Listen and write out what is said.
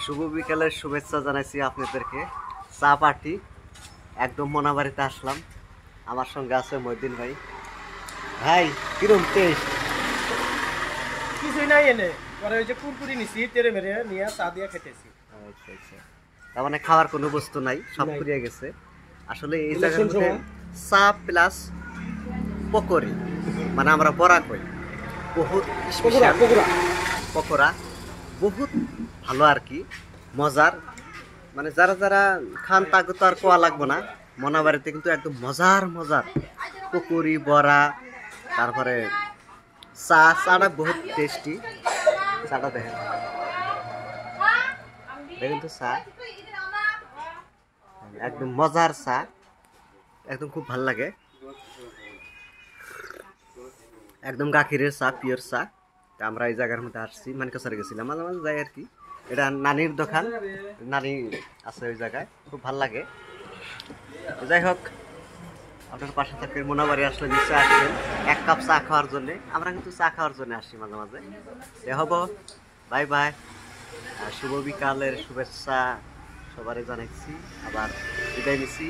শুভ বিকালের শুভেচ্ছা জানাইছি আপনাদেরকে। চা পার্টি একদম মোনাবাড়িতে আসলাম। আমার সঙ্গে আছে মহিউদ্দিন ভাই। ভাই কিরম টেস্ট? কিছুই নাই এনে পরে ওই যে কুরকুরি নিছি তেরে মেরে নিয়ে চা দিয়ে খেতেছি। আচ্ছা আচ্ছা, তার মানে খাওয়ার কোনো বস্তু নাই, সব নাই। ফুরিয়ে গেছে। আসলে এই জায়গার ইলেকশন মধ্যে সময় চা প্লাস পকোড়ি, মানে আমরা বড়া কই, বহুত পকোড়া স্পেশাল পকোড়া পকোড়া, বহুত ভালো আর কি, মজার। মানে যারা যারা খান তাকে তো আর কোয়া লাগবো না। মোনাবাড়িতে কিন্তু একদম মজার মজার পকোড়ি, বড়া, তারপরে চাটা বহুত টেস্টি। চাটা দেখেন, দেখেন তো চা, একদম মজার চা, একদম খুব ভাল লাগে। একদম গাখিরের চা, পিওর চা। তা আমরা এই জায়গার মধ্যে আসছি, মানকাছারে গেছিলাম, মাঝে মাঝে যাই আর কি। এটা নানির দোকান, নানি আছে ওই জায়গায়, খুব ভাল লাগে। যাই হোক, আপনার পাশে থাকবেন, মোনাবাড়ি আসলে নিশ্চয় আসবেন এক কাপ চা খাওয়ার জন্য। আমরা কিন্তু চা খাওয়ার জন্য আসি মাঝে মাঝে। এ হব, বাই বাই। আর শুভ বিকালের শুভেচ্ছা সবারই জানাচ্ছি, আবার বিদায় নিচ্ছি।